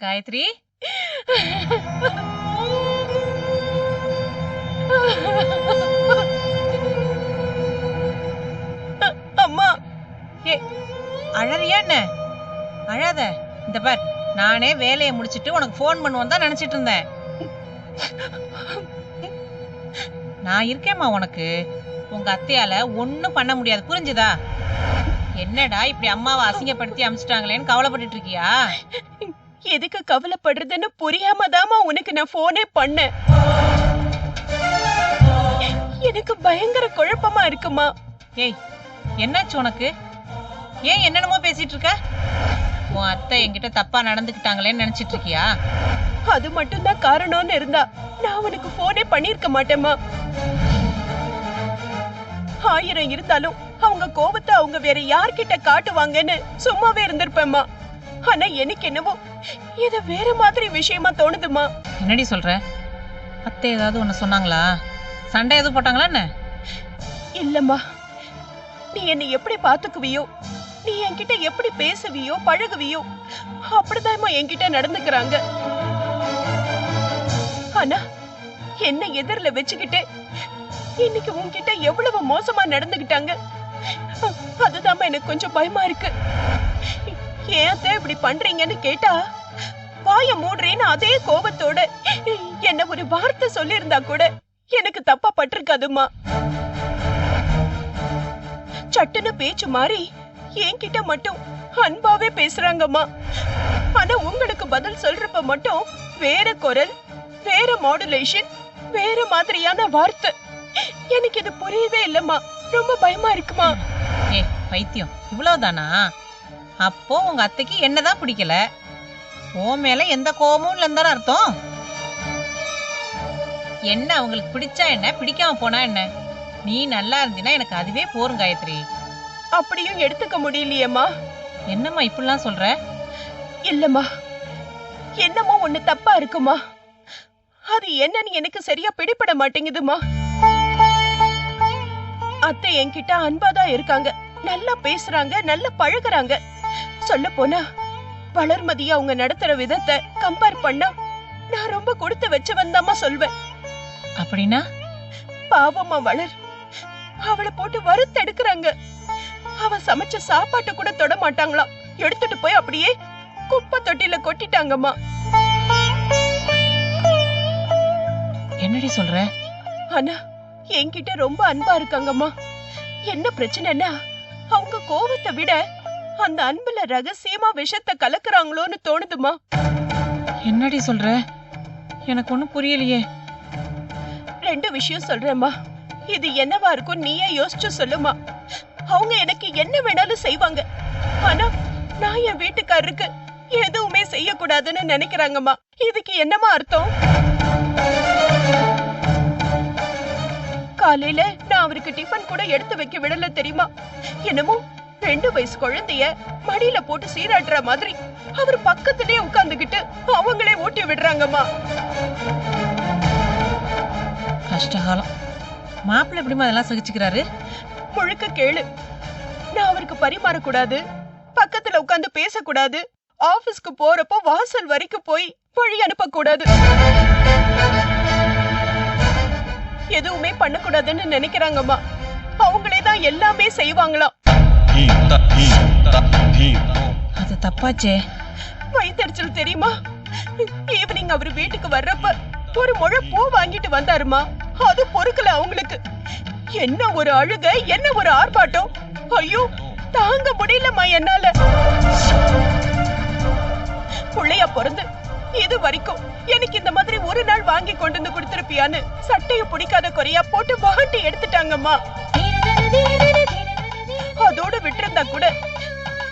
காயத்ரி, அம்மா. ஏ அழறியா என்ன? அழாத. இந்த பார், நானே வேலையை முடிச்சிட்டு உனக்கு போன் பண்ணுவோம் தான் நினைச்சிட்டு இருந்தேன். நான் இருக்கேம்மா உனக்கு. உங்க அத்தையால ஒன்னும் பண்ண முடியாது, புரிஞ்சுதா? என்னடா இப்படி அம்மாவை அசிங்கப்படுத்தி அமிச்சிட்டாங்களேன்னு கவலைப்பட்டு இருக்கியா? எதுக்கு கவலைப்படுறதுன்னு புரியாமதாமா உனக்கு நான் போனே பண்ணேன். எனக்கு பயங்கர குழப்பமா இருக்குமா. ஏய், என்னாச்சு உனக்கு? ஏன் என்னென்னமோ பேசிட்டு இருக்க? உன் அத்தை என்கிட்ட தப்பா நடந்துக்கிட்டாங்களேன்னு நினைச்சிட்டு இருக்கியா? அது மட்டும் தான் காரணம்னு இருந்தா நான் உனக்கு போனே பண்ணிருக்க மாட்டேமா. 1000 இருந்தாலும் அவங்க கோபத்தை அவங்க வேற யார்கிட்ட காட்டுவாங்கன்னு சும்மாவே இருந்திருப்பேம்மா. ஆனா எனக்கு என்னவோ இது வேற மாதிரி விஷயமா தோணுதுமா. என்னடி சொல்ற? அத்தை ஏதாவது ஒண்ணு சொன்னாங்களா? சண்டை எதுவும் போட்டாங்களா என்ன? இல்லம்மா, நீ என்னை எப்படி பாத்துக்குவியோ, நீ என்கிட்ட எப்படி பேசுவியோ பழகுவியோ அப்படிதான்மா என்கிட்ட நடந்துக்கிறாங்க. ஆனா என்ன எதிரில வச்சுக்கிட்டு இன்னைக்கு உன்கிட்ட எவ்வளவு மோசமா நடந்துகிட்டாங்க. அதுதான் எனக்கு கொஞ்சம் பயமா இருக்கு. ஏன் இப்படி பண்றீங்கன்னு கேட்டா வாய மூடுறேன்னு அதே கோபத்தோட என்ன ஒரு வார்த்தை சொல்லியிருந்தா கூட எனக்கு தப்பா பட்டிருக்காதுமா. சட்டுன்னு பேச்சு மாறி என்கிட்ட மட்டும் அன்பாவே பேசுறாங்கம்மா. ஆனா உங்களுக்கு பதில் சொல்றப்ப மட்டும் வேற குரல், வேற மாடுலேஷன், வேற மாதிரியான வார்த்தை. எனக்கு இது புரியவே இல்லம்மா. ரொம்ப பயமா இருக்குமா. ஏ பைத்தியம், இவ்வளவுதானா? அப்போ உங்க அத்தைக்கு என்னதான் பிடிக்கல? உன் மேல எந்த கோபமும் இல்லைன்னு அர்த்தம். என்ன அவங்களுக்கு பிடிச்சா என்ன, பிடிக்காம போனா என்ன? நீ நல்லா இருந்தினா எனக்கு அதுவே போரும் காயத்ரி. அப்படியும் எடுத்துக்க முடியலையேம்மா. என்னம்மா இப்படிலாம் சொல்ற? இல்லம்மா, என்னமோ ஒண்ணு தப்பா இருக்குமா. அது என்னன்னு எனக்கு சரியா பிடிபட மாட்டேங்குதுமா. அத்தை என்கிட்ட அன்பாதான் இருக்காங்க, நல்லா பேசுறாங்க, நல்லா பழகுறாங்க. சொல்ல போனா வளர்மதியா அவங்க நடத்துற விதத்தை கம்பேர் பண்ணா நான் ரொம்ப கொடுத்து வச்சவன்தாம்மா சொல்வேன். அப்படின்னா? பாவமா வளர், அவளை போட்டு வறுத்து எடுக்கிறாங்க. அவ சமைச்ச சாப்பாட்டை கூட தொட மாட்டாங்களாம். எடுத்துட்டு போய் அப்படியே குப்பை தொட்டில கொட்டிட்டாங்கம்மா. என்னடி சொல்ற? ஆனா என்கிட்ட ரொம்ப அன்பா இருக்காங்கம்மா. என்ன பிரச்சனைன்னா அவங்க கோவத்தை விட அந்த அன்புல ரகசியமா விஷத்தை கலக்குறாங்களோன்னு தோணுதுமா. என்னடி சொல்ற? எனக்கு ஒண்ணும் புரியலையே. 2 விஷயம் சொல்றேம்மா. இது என்னவா இருக்கும் நீயே யோசிச்சு சொல்லுமா. அவங்க எனக்கு என்ன வேணாலும் செய்வாங்க. ஆனா நான் என் வீட்டுக்காரருக்கு எதுவுமே செய்யக்கூடாதுன்னு நினைக்கிறாங்கம்மா. இதுக்கு என்னமா அர்த்தம்? காலையில நான் அவருக்கு டிஃபன் கூட எடுத்து வைக்க விடல தெரியுமா. என்னமோ 2 வயசு குழந்தைய மடியில போட்டு சீராட்டுற மாதிரி அவர் பக்கத்திலே உட்கார்ந்துகிட்டு அவங்களே ஊட்டி விடுறாங்கம்மா. கஷ்டகாலம். மாப்பிள்ளை எப்படிமா அதெல்லாம் சகிச்சுக்கிறாரு? முழுக்க கேளு. நான் அவருக்கு பரிமாறக்கூடாது, பக்கத்துல உட்கார்ந்து பேசக்கூடாது, ஆபீஸ்க்கு போறப்போ வாசல் வரைக்கும் போய் வழி அனுப்பக்கூடாது, எதுவுமே பண்ணக்கூடாதுன்னு நினைக்கிறாங்கம்மா. அவங்களே தான் எல்லாமே செய்வாங்களாம். அது தப்பாச்சே. வயித்தெரிச்சல் தெரியுமா. ஈவினிங் அவர் வீட்டுக்கு வர்றப்ப ஒரு முழ பூ வாங்கிட்டு வந்தாருமா. அது பொறுக்கல அவங்களுக்கு. என்ன ஒரு அழுக, என்ன ஒரு ஆர்ப்பாட்டம். ஐயோ தாங்க முடியலம்மா என்னால. புள்ளையா பிறந்து இது வரைக்கும் எனக்கு இந்த மாதிரி ஒரு நாள் வாங்கி கொண்டு வந்து கொடுத்திருப்பியான்னு சட்டைய பிடிக்காத குறையா போட்டு வாட்டி எடுத்துட்டாங்கம்மா. அதோட விட்டிருந்தா கூட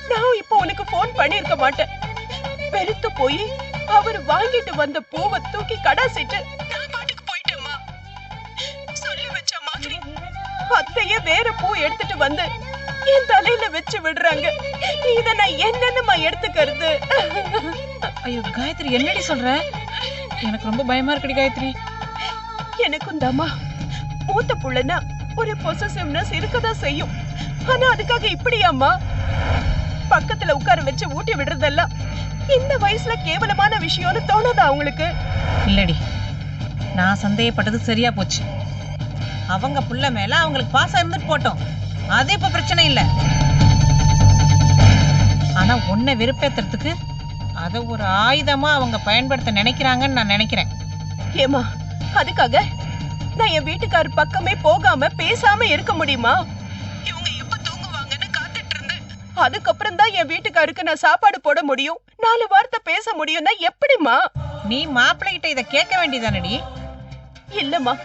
நான் இப்போ உனக்கு போன் பண்ணிருக்க மாட்டேன். பெருத்து போய் அவர் வாங்கிட்டு வந்த பூவை தூக்கி கடாசிட்டு நான் பாட்டுக்கு போயிட்டேம்மா. சொல்லி வச்ச மாதிரி அத்தையே வேற பூ எடுத்துட்டு வந்து என் தலையில வச்சு விடுறாங்க. இத நான் என்னன்னுமா எடுத்துக்கிறது? ஐயோ காயத்ரி, என்னடி சொல்ற? எனக்கு ரொம்ப பயமா இருக்குடி காயத்ரி. எனக்கும் தாமா. மூத்த புள்ளனா ஒரு பொசசிவ்னஸ் இருக்கதான் செய்யும். ஆனா அதுக்காக இப்படியாம்மா? பக்கத்துல உட்கார வச்சு ஊட்டி விடுறதெல்லாம் இந்த வயசுல கேவலமான விஷயம்னு தோணாதா அவங்களுக்கு? இல்லடி, நான் சந்தேகப்பட்டது சரியா போச்சு. அவங்க புள்ள மேல அவங்களுக்கு பாசம் இருந்துட்டு போட்டோம், அது இப்ப பிரச்சனை இல்ல. ஆனா உன்னை வெறுப்பேத்துறதுக்கு அத ஒரு ஆயுதமா அவங்க பயன்படுத்த நினைக்கிறாங்கன்னு நான் நினைக்கிறேன். ஏமா, அதுக்காக நான் என் வீட்டுக்காரர் பக்கமே போகாம பேசாம இருக்க முடியுமா? இவங்க எப்ப தூங்குவாங்கன்னு காத்துட்டு இருந்தேன். அதுக்கப்புறம் தான் என் வீட்டுக்காருக்கு நான் சாப்பாடு போட முடியும், 4 வார்த்தை பேச முடியும்னா எப்படிமா? நீ மாப்பிள்ளை கிட்ட இத கேட்க வேண்டியதானடி? இல்லம்மா,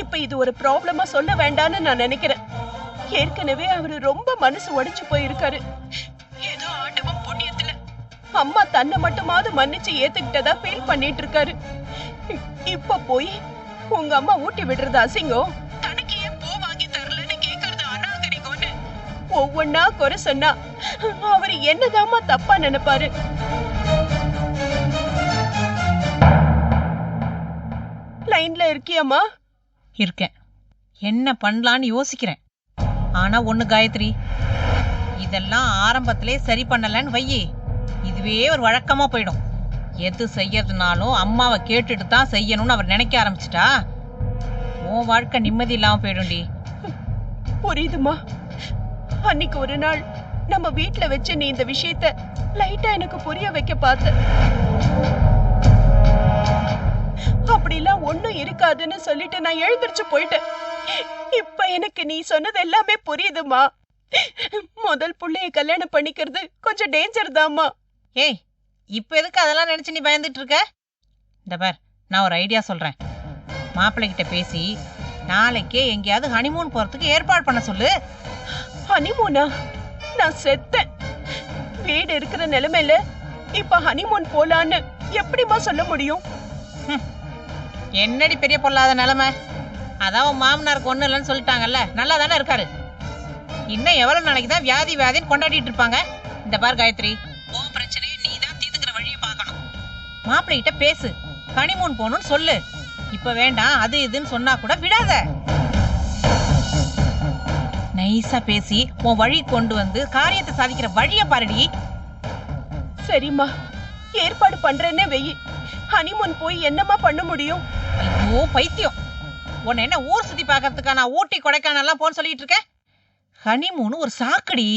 இப்ப இது ஒரு ப்ராப்ளமா சொல்ல வேண்டாம்னு நான் நினைக்கிறேன். ஏற்கனவே அவரு ரொம்ப மனசு உடைஞ்சு போயிருக்காரு. ஏதோ ஆண்டவன் புண்ணியத்துல அம்மா தன்னை மட்டுமாவது மன்னிச்சு ஏத்துக்கிட்டதா ஃபீல் பண்ணிட்டு இருக்காரு. இப்ப போய் உங்க அம்மா ஊட்டி விடுறது அசிங்கம், தனக்கு ஏன் பூ வாங்கி தரலன்னு கேக்குறது அநாகரிகம்னு ஒவ்வொன்னா குறை சொன்னா அவரு என்னதாம்மா தப்பா நினைப்பாரு? லைன்ல இருக்கியம்மா? இருக்கேன். என்ன பண்ணலான்னு யோசிக்கிறேன். ஆனா ஒண்ணு காயத்ரி, இதெல்லாம் ஆரம்பத்திலே சரி பண்ணலன்னு வையி, இதுவே ஒரு வழக்கமா போயிடும். எது செய்யறதுனாலும் அம்மாவை கேட்டுட்டு தான் செய்யணும்னு அவர் நினைக்க ஆரம்பிச்சிட்டா உன் வாழ்க்கை நிம்மதி இல்லாம போயிடும்டி. புரியுதுமா. அன்னைக்கு ஒரு நாள் நம்ம வீட்டுல வச்சு நீ இந்த விஷயத்த லைட்டா எனக்கு புரிய வைக்க பார்த்த. அப்படிலாம் ஒண்ணும் இருக்காதுன்னு சொல்லிட்டு நான் எழுந்திருச்சு போயிட்டேன். இப்ப எனக்கு நீ சொன்னது எல்லாமே புரியுதுமா. முதல் புள்ளைய கல்யாணம் பண்ணிக்கிறது கொஞ்சம் டேஞ்சர் தாம்மா. ஏய், இப்ப எதுக்கு அதெல்லாம் நினைச்சு நீ பயந்துட்டு இருக்க? இந்த பார், நான் ஒரு ஐடியா சொல்றேன். மாப்பிள்ளை கிட்ட பேசி நாளைக்கே எங்கேயாவது ஹனிமூன் போறதுக்கு ஏற்பாடு பண்ண சொல்லு. ஹனிமூனா? நான் செத்தேன். வீடு இருக்கிற நிலைமையில இப்ப ஹனிமூன் போலான்னு எப்படிமா சொல்ல முடியும்? என்னடி பெரிய பொல்லாத நிலைமை? அதான் உன் மாமனாருக்கு ஒண்ணு இல்லைன்னு சொல்லிட்டாங்கல்ல, நல்லா தானே இருக்காரு. இன்னும் எவ்வளவு நாளைக்கு தான் வியாதி வியாதின்னு கொண்டாடிட்டு இருப்பாங்க? இந்த பார் காயத்ரி, உன் பிரச்சனையை நீ தான் தீர்த்துக்கிற வழியை பார்க்கணும். மாப்பிள்ளை கிட்ட பேசு, ஹனிமூன் போகணும்னு சொல்லு. இப்ப வேண்டாம் அது இதுன்னு சொன்னா கூட விடாத. நைஸா பேசி உன் வழி கொண்டு வந்து காரியத்தை சாதிக்கிற வழிய பாருடி. சரிம்மா, ஏற்பாடு பண்றேன்னே வெயி. ஹனிமூன் போய் என்னமா பண்ண முடியும்? ஐயோ பைத்தியம், உன்னை என்ன ஊர் சுத்தி பாக்கிறதுக்கா நான் ஊட்டி கொடைக்கானல் எல்லாம் போன்னு சொல்லிட்டு இருக்கேன்? ஹனிமூன் ஒரு சாக்கடி,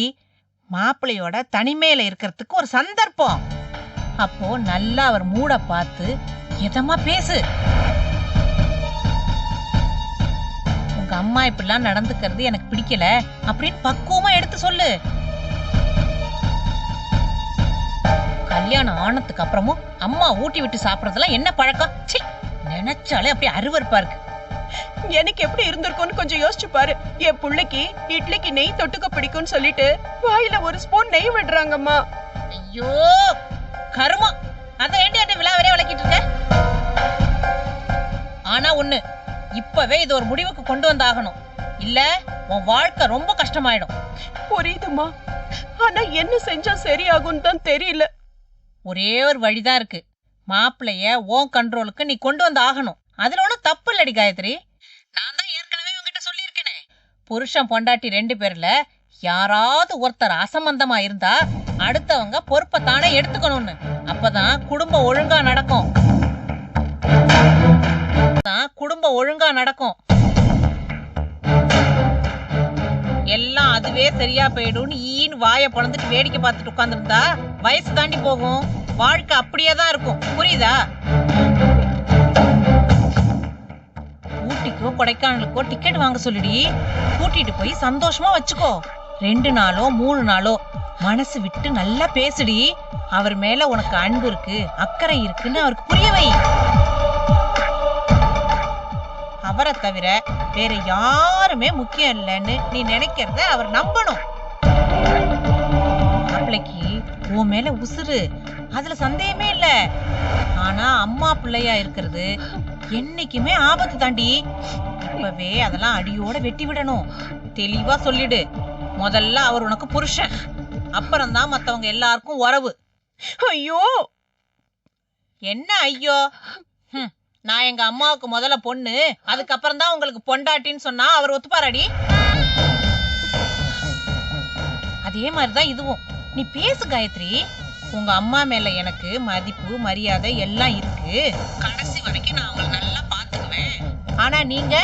மாப்பிள்ளையோட தனிமையில இருக்கிறதுக்கு ஒரு சந்தர்ப்பம். அப்போ நல்லா அவர் மூட பார்த்து எதமா பேசு. உங்க அம்மா இப்படிலாம் நடந்துக்கிறது எனக்கு பிடிக்கல அப்படின்னு பக்குவமா எடுத்து சொல்லு. கல்யாணம் ஆனதுக்கு அப்புறமும் அம்மா ஊட்டி விட்டு சாப்பிடறதுலாம் என்ன பழக்கம்? நினைச்சாலே அப்படியே அருவருப்பா இருக்கு. எனக்கு எப்படி இருந்திருக்கும்னு கொஞ்சம் யோசிச்சு பாரு. என் புள்ளைக்கு இட்லிக்கு நெய் தொட்டுக்க பிடிக்கும்னு சொல்லிட்டு வாயில ஒரு ஸ்பூன் நெய் விடுறாங்கம்மா. ஐயோ கருமா, அத ஏண்டி என்ன விழா வரைய விளக்கிட்டு இருக்க? ஆனா ஒண்ணு, இப்பவே இது ஒரு முடிவுக்கு கொண்டு வந்தாகணும், இல்ல உன் வாழ்க்கை ரொம்ப கஷ்டமாயிடும். புரியுதுமா, ஆனா என்ன செஞ்சா சரியாகும்னு தான் தெரியல. ஒரே ஒரு வழிதான் இருக்கு. மாப்பிள்ளைய உன் கண்ட்ரோலுக்கு நீ கொண்டு வந்து ஆகணும். அதுல ஒண்ணும் தப்பு இல்லடி காயத்ரி. நான் தான் ஏற்கனவே உங்ககிட்ட சொல்லியிருக்கேனே, புருஷன் பொண்டாட்டி 2 பேர்ல யாராவது ஒருத்தர் அசம்பந்தமா இருந்தா அடுத்தவங்க பொறுப்பை தானே எடுத்துக்கணும்னு. அப்பதான் குடும்பம் ஒழுங்கா நடக்கும். எல்லாம் அதுவே சரியா போயிடும் ஈன்னு வாயை பொழந்துட்டு வேடிக்கை பார்த்துட்டு உட்கார்ந்துருந்தா வயசு தாண்டி போகும். வாழ்க்கை அப்படியேதான் இருக்கும். புரியுதா? ஊட்டிக்கோ கொடைக்கானலுக்கோ டிக்கெட் வாங்க சொல்லிடி. கூட்டிட்டு போய் சந்தோஷமா வச்சுக்கோ. 2 நாளோ 3 நாளோ மனசு விட்டு நல்லா பேசுடி. அவர் மேல உனக்கு அன்பு இருக்கு, அக்கறை இருக்குன்னு அவருக்கு புரிய வை. அவரை தவிர வேற யாருமே முக்கியம் இல்லைன்னு நீ நினைக்கிறத அவர் நம்பணும். மாப்பிள்ளைக்கு உன் மேல உசுறு, அதுல சந்தேகமே இல்ல. ஆனா அம்மா பிள்ளையா இருக்கிறது என்னைக்குமே ஆபத்து தாண்டி. இப்பவே அதெல்லாம் அடியோட வெட்டி விடணும். தெளிவா சொல்லிடு. முதல்ல அவர் உனக்கு புருஷன், அப்புறம்தான் மத்தவங்க எல்லாருக்கும் உறவு. ஐயோ என்ன ஐயோ? நான் எங்க அம்மாவுக்கு முதல்ல பொண்ணு, அதுக்கப்புறம் தான் உங்களுக்கு பொண்டாட்டின்னு சொன்னா அவர் ஒத்துப்பாராடி? அதே மாதிரிதான் இதுவும். நீ பேசு காயத்ரி. உங்க அம்மா மேல எனக்கு மதிப்பு மரியாதை எல்லாம் இருக்கு. கடைசி வரைக்கும் நான் அவங்களை நல்லா பாத்துக்குவேன். ஆனா நீங்க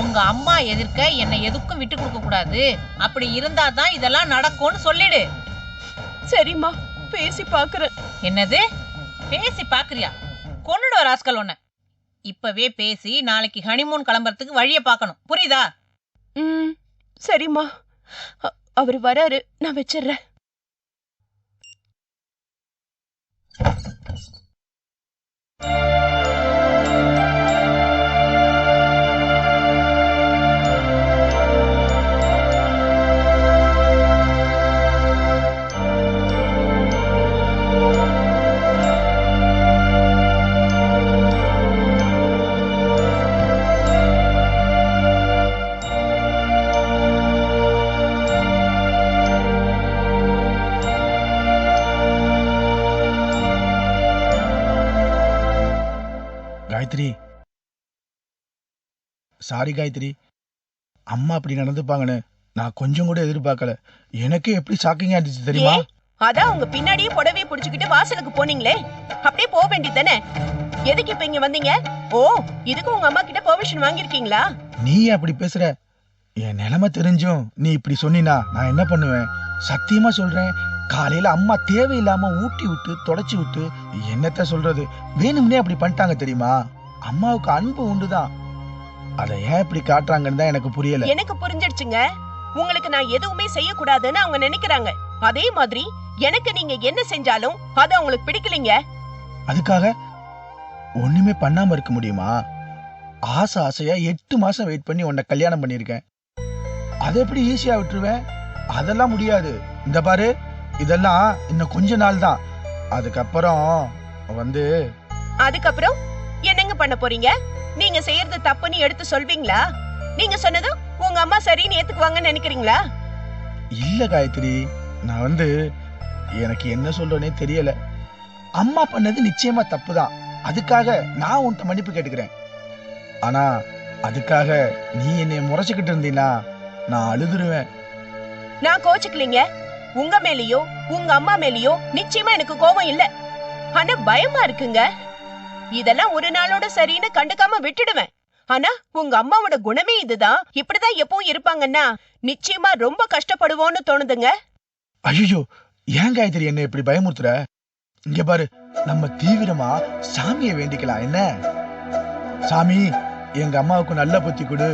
உங்க அம்மா எதிர்க்க என்னை எதுக்கும் விட்டு கொடுக்க கூடாது. அப்படி இருந்தா தான் இதெல்லாம் நடக்கும்னு சொல்லிடு. சரிம்மா, பேசி பாக்குறேன். என்னது பேசி பாக்குறியா? கொன்னுடுவ ராஸ்கல் ஒன்ன. இப்பவே பேசி நாளைக்கு ஹனிமூன் கிளம்புறதுக்கு வழிய பார்க்கணும். புரியுதா? சரிம்மா, அவர் வராரு, நான் வச்சிடுறேன். காயத்ரி, சாரி காயத்ரி. அம்மா அப்படி நடந்துப்பாங்கன்னு நான் கொஞ்சம் கூட எதிர்பார்க்கல. எனக்கு எப்படி ஷாக்கிங்கா இருந்துச்சு தெரியுமா? அதான் உங்க பின்னாடியே புடவையை புடிச்சுக்கிட்டு வாசலுக்கு போனீங்களே, அப்படியே போக வேண்டியதானே? எதுக்கு இப்ப இங்க வந்தீங்க? ஓ, இதுக்கு உங்க அம்மா கிட்ட பெர்மிஷன் வாங்கிருக்கீங்களா? நீ அப்படி பேசுற? என் நிலைமை தெரிஞ்சும் நீ இப்படி சொன்னினா நான் என்ன பண்ணுவேன்? சத்தியமா சொல்றேன், காலையில அம்மா தேவையில்லாம ஊட்டி விட்டு தொடச்சு விட்டு என்னத்த சொல்றது, வேணும்னே அப்படி பண்ணிட்டாங்க தெரியுமா? அம்மாவுக்கு அன்பு உண்டுதான், அதை ஏன் இப்படி காட்டுறாங்கன்னு தான் எனக்கு புரியல. எனக்கு புரிஞ்சிடுச்சுங்க. உங்களுக்கு நான் எதுவுமே செய்யக்கூடாதுன்னு அவங்க நினைக்கிறாங்க. அதே மாதிரி எனக்கு நீங்க என்ன செஞ்சாலும் அது அவங்களுக்கு பிடிக்கலைங்க. அதுக்காக ஒண்ணுமே பண்ணாம இருக்க முடியுமா? ஆசை ஆசையா 8 மாசம் வெயிட் பண்ணி உன்னை கல்யாணம் பண்ணிருக்கேன். அதை எப்படி ஈஸியா விட்டுருவேன்? அதெல்லாம் முடியாது. இந்த பாரு, இதெல்லாம் இன்னும் கொஞ்ச நாள் தான். அதுக்கப்புறம் அதுக்கப்புறம் என்னங்க பண்ண போறீங்க? நீங்க செய்யறது தப்புன்னு எடுத்து சொல்வீங்களா? நீங்க சொன்னதும் உங்க அம்மா சரின்னு ஏத்துக்குவாங்கன்னு நினைக்கிறீங்களா? இல்ல காயத்ரி, நான் எனக்கு என்ன சொல்றேனே தெரியல. அம்மா பண்ணது நிச்சயமா தப்புதான். அதுக்காக நான் உன்கிட்ட மன்னிப்பு கேட்டுக்கிறேன். ஆனா அதுக்காக நீ என்னை முறைச்சுக்கிட்டு இருந்தீனா நான் அழுதுருவேன். நான் கோச்சுக்கலீங்க. உங்க மேலயோ உங்க அம்மா மேலயோ நிச்சயமா எனக்கு கோபம் இல்ல. ஆனா பயமா இருக்குங்க. இதெல்லாம் ஒரு நாளோட சரின்னு கண்டுக்காம விட்டுடுவேன். ஆனா உங்க அம்மாவோட குணமே இதுதான், இப்படிதான் எப்பவும் இருப்பாங்கன்னா நிச்சயமா ரொம்ப கஷ்டப்படுவோம்னு தோணுதுங்க. ஐயோ, ஏன் காயத்ரி என்ன இப்படி பயமுறுத்துற? இங்க பாரு, நம்ம தீவிரமா சாமியை வேண்டிக்கலாம். என்ன சாமி, எங்க அம்மாவுக்கு நல்ல புத்தி கொடு,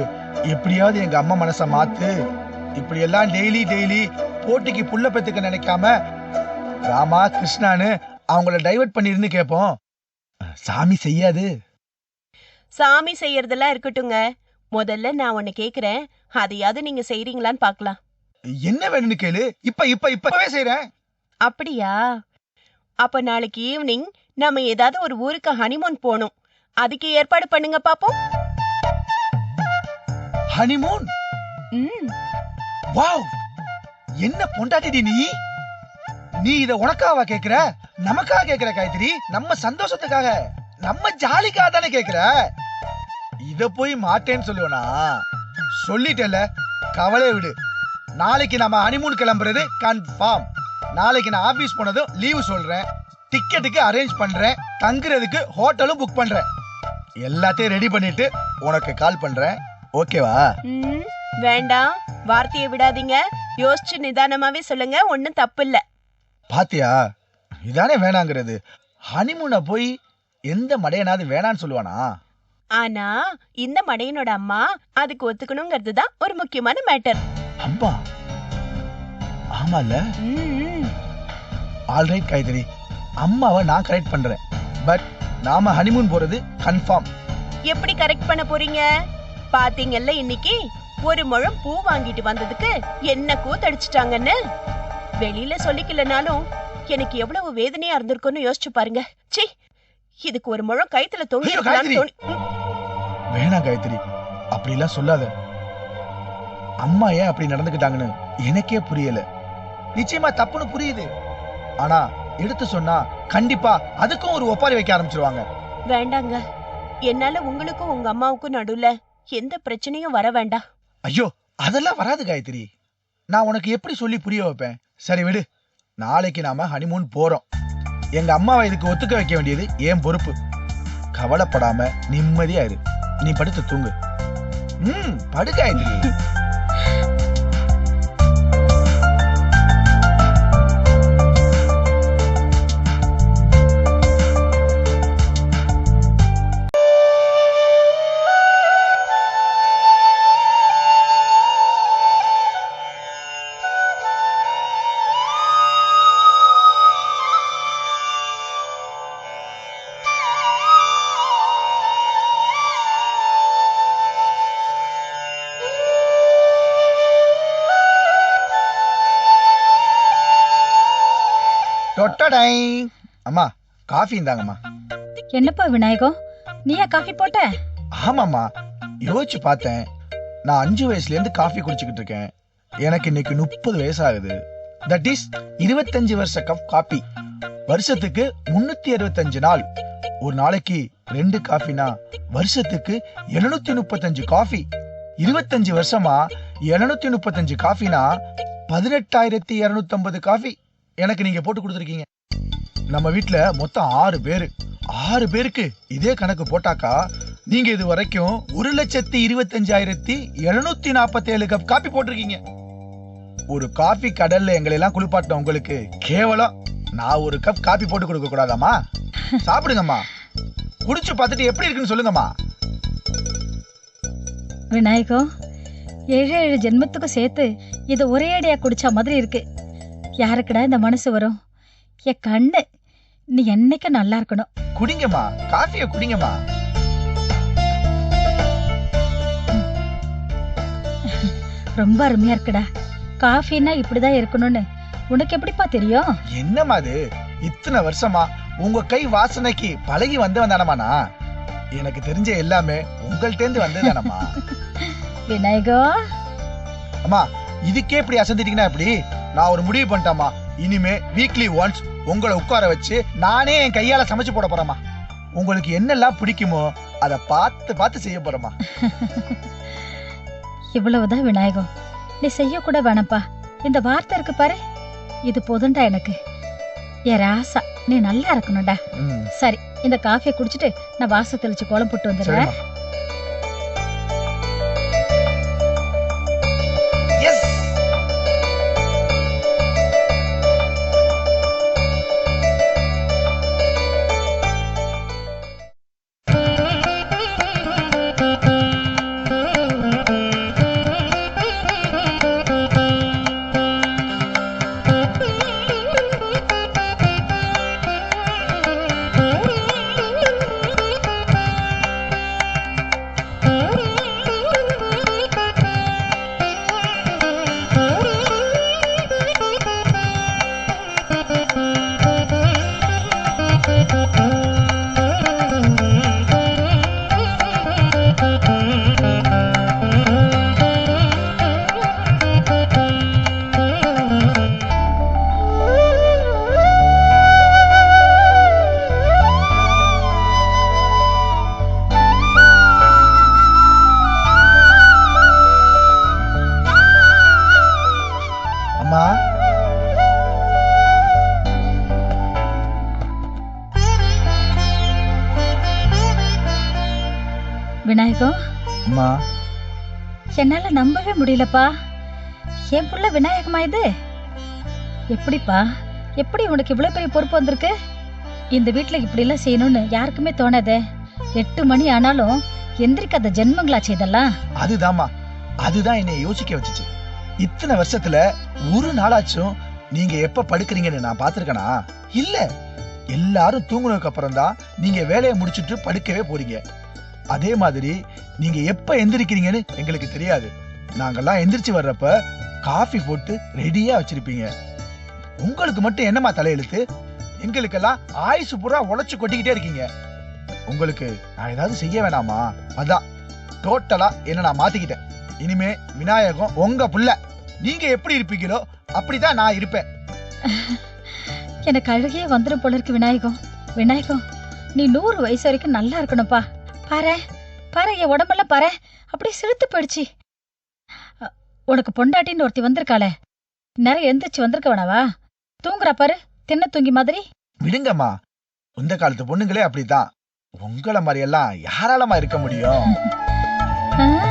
எப்படியாவது எங்க அம்மா மனச மாத்து, இப்படி எல்லாம் டெய்லி போட்டிக்கு புள்ள பெத்துக்க நினைக்காம ராமா கிருஷ்ணான்னு அவங்கள டைவர்ட் பண்ணிருந்து கேட்போம். சாமி செய்யாது. சாமி செய்யறதெல்லாம் இருக்கட்டுங்க. முதல்ல நான் ஒன்னு கேக்குறேன், அதையாவது நீங்க செய்றீங்களான்னு பாக்கலாம். என்ன வேணும்னு கேளு. இப்பவே செய்றேன். அப்படியா? அப்ப நாளைக்கு ஈவினிங் நம்ம ஏதாவது ஒரு ஊருக்கு ஹனிமூன் போகணும். அதுக்கு ஏற்பாடு பண்ணுங்க பாப்போம். ஹனிமூன்? வாவ், என்ன பொண்டாட்டிடி நீ? நீ இத உனக்காவா கேக்குற? நமக்காக கேக்குற காயத்ரி? நம்ம சந்தோஷத்துக்காக, நம்ம ஜாலிக்காக தானே கேக்குற. இத போய் மாட்டேன்னு சொல்லுவனா? சொல்லிட்டேல, கவலை விடு. நாளைக்கு நம்ம ஹனிமூன் கிளம்புறது கன்ஃபார்ம். நாளைக்கு நான் ஆபீஸ் போனதும் லீவு சொல்றேன், டிக்கெட்டுக்கு அரேஞ்ச் பண்றேன், தங்குறதுக்கு ஹோட்டலும் புக் பண்றேன். எல்லாத்தையும் ரெடி பண்ணிட்டு உனக்கு கால் பண்றேன். ஓகேவா? வேண்டாம், வார்த்தையை விடாதீங்க. யோசிச்சு நிதானமாவே சொல்லுங்க, ஒண்ணும் தப்பு இல்ல. பாத்தியா, இதானே வேணாங்கிறது. ஹனிமூனை போய் எந்த மடையனாவது வேணான்னு சொல்லுவானா? ஆனா இந்த மடையனோட அம்மா அதுக்கு ஒத்துக்கணுங்கிறது தான் ஒரு முக்கியமான மேட்டர். அம்மா? ஆமால. ஆல்ரைட் காயத்ரி, அம்மாவை நான் கரெக்ட் பண்றேன். பட் நாம ஹனிமூன் போறது கன்ஃபார்ம். எப்படி கரெக்ட் பண்ண போறீங்க? பாத்தீங்கல்ல, இன்னைக்கு ஒரு முழம் பூ வாங்கிட்டு வந்ததுக்கு என்ன கூத்தடிச்சிட்டாங்கன்னு. வெளியில சொல்லிக்கலனாலும் எனக்கு எவ்வளவு வேதனையா இருந்திருக்கும்னு யோசிச்சு பாருங்க. சி, இதுக்கு ஒரு முழம் கைத்துல தொங்கி இருக்கலாம். வேணாம் காயத்ரி, அப்படி எல்லாம் சொல்லாத. அம்மா ஏன் அப்படி நடந்துக்கிட்டாங்கன்னு எனக்கே புரியல. நிச்சயமா தப்புன்னு புரியுது. ஆனா எடுத்து சொன்னா கண்டிப்பா அதுக்கும் ஒரு ஒப்பாரி வைக்க ஆரம்பிச்சிருவாங்க. வேண்டாங்க, என்னால உங்களுக்கும் உங்க அம்மாவுக்கும் நடுவுல எந்த பிரச்சனையும் வர வேண்டாம். ஐயோ, அதெல்லாம் வராது காயத்ரி. நான் உனக்கு எப்படி சொல்லி புரிய வைப்பேன்? சரி விடு, நாளைக்கு நாம ஹனிமூன் போறோம். எங்க அம்மாவை இதுக்கு ஒத்துக்க வைக்க வேண்டியது என் பொறுப்பு. கவலைப்படாம நிம்மதியா இரு. நீ படுத்து தூங்கு. படு காயத்ரி. தொட்டடை. அம்மா காஃபி இந்தாங்கம்மா. என்னப்பா விநாயகம், நீயா காஃபி போட்ட? ஆமாம்மா, யோசிச்சு பார்த்தேன். நான் 5 வயசுல இருந்து காஃபி குடிச்சுக்கிட்டு இருக்கேன். எனக்கு இன்னைக்கு 30 வயசு ஆகுது. தட் இஸ் 25 வருஷ கப் காபி. வருஷத்துக்கு 365 நாள். ஒரு நாளைக்கு 2 காஃபினா வருஷத்துக்கு 735 காஃபி. 25 வருஷமா 735 காஃபினா 18,250 காஃபி எனக்கு நீங்க போட்டு கொடுத்துருக்கீங்க. நம்ம வீட்டுல மொத்தம் 6 பேரு. 6 பேருக்கு இதே கணக்கு போட்டாக்கா நீங்க இது வரைக்கும் 1,25,747 கப் காபி போட்டிருக்கீங்க. ஒரு காபி கடல்ல எங்களை எல்லாம் குளிப்பாட்டின உங்களுக்கு கேவலம் நான் ஒரு கப் காபி போட்டு கொடுக்க கூடாதாமா? சாப்பிடுங்கம்மா. குடிச்சு பார்த்துட்டு எப்படி இருக்குன்னு சொல்லுங்கம்மா. விநாயகம், 7 ஜென்மத்துக்கும் சேர்த்து இது ஒரே அடியா குடிச்சா மாதிரி இருக்கு. யாருக்குடா இந்த மனசு வரும்? என் கண்ணு, நீ என்னைக்கு நல்லா இருக்கணும். குடிங்கம்மா, காஃபிய குடிங்கம்மா. ரொம்ப அருமையா இருக்குடா. காஃபின்னா இப்படிதான் இருக்கணும்னு உனக்கு எப்படிப்பா தெரியும்? என்னம்மா அது, இத்தனை வருஷமா உங்க கை வாசனைக்கு பழகி வந்தவன்தானம்மா. எனக்கு தெரிஞ்ச எல்லாமே உங்கள்ட்ட இருந்து வந்ததுதானம்மா. விநாயகம், அம்மா இதுக்கே இப்படி அசந்திட்டீங்கன்னா எப்படி? நான் ஒரு முடிவு பண்ணிட்டேம்மா. இனிமே வீக்லி ஒன்ஸ் உங்களை உட்கார வச்சு நானே என் கையால சமைச்சு போட போறேம்மா. உங்களுக்கு என்னெல்லாம் பிடிக்குமோ அதை பார்த்து பார்த்து செய்ய போறேம்மா. இவ்வளவுதான் விநாயகம், நீ செய்ய கூட வேணாப்பா. இந்த வார்த்தை இருக்கு பாரு, இது போதும்டா எனக்கு. ஏ ராசா, நீ நல்லா இருக்கணும்டா. சரி, இந்த காஃபியை குடிச்சிட்டு நான் வாச தெளிச்சு கோலம் போட்டு வந்துடுறேன். விநாயகம், என்னால நம்பவே முடியலப்பா. என் புள்ள விநாயகமா இது? எப்படிப்பா, எப்படி உனக்கு இவ்வளவு பெரிய பொறுப்பு வந்திருக்கு? இந்த வீட்டுல இப்படி எல்லாம் செய்யணும்னு யாருக்குமே தோணாதே. 8 மணி ஆனாலும் எந்திரிக்காத ஜென்மங்களாச்சு இதெல்லாம். அதுதான் என்னை யோசிக்க வச்சுச்சு. இத்தனை வருஷத்துல ஒரு நாளாச்சும் நீங்க எப்ப படுக்கிறீங்கன்னு நான் பாத்திருக்கேனா? இல்ல. எல்லாரும் தூங்குனதுக்கு அப்புறம் தான் நீங்க வேலையை முடிச்சிட்டு படுக்கவே போறீங்க. அதே மாதிரி நீங்க எப்ப எந்திரிக்கிறீங்கன்னு எங்களுக்கு தெரியாது. நாங்கெல்லாம் எந்திரிச்சு வர்றப்ப காஃபி போட்டு ரெடியா வச்சிருப்பீங்க. உங்களுக்கு மட்டும் என்னமா தலையெழுத்து? எங்களுக்கெல்லாம் ஆயுசு பூரா உழைச்சு கொட்டிக்கிட்டே இருக்கீங்க. உங்களுக்கு நான் ஏதாவது செய்ய வேணாமா? அதான் டோட்டலா என்ன நான் மாத்திக்கிட்டேன். இனிமே விநாயகம் உங்க புள்ள. நீங்க எப்படி இருப்பீங்களோ அப்படிதான் நான் இருப்பேன். எனக்கு அழுகையே வந்துடும் போல இருக்கு விநாயகம். விநாயகம், நீ 100 வயசு வரைக்கும் நல்லா இருக்கணும்ப்பா. பாரு பாரு, என் உடம்பெல்லாம் பாரு அப்படியே சிலுத்து போயிடுச்சு. உனக்கு பொண்டாட்டின்னு ஒருத்தி வந்திருக்காளே, நேரம் எந்திரிச்சு வந்திருக்க வேணாவா? தூங்குறா பாரு, தின்ன தூங்கி மாதிரி. விடுங்கம்மா, இந்த காலத்து பொண்ணுங்களே அப்படித்தான். உங்கள மாதிரி எல்லாம் யாராலமா இருக்க முடியும்? ஆ?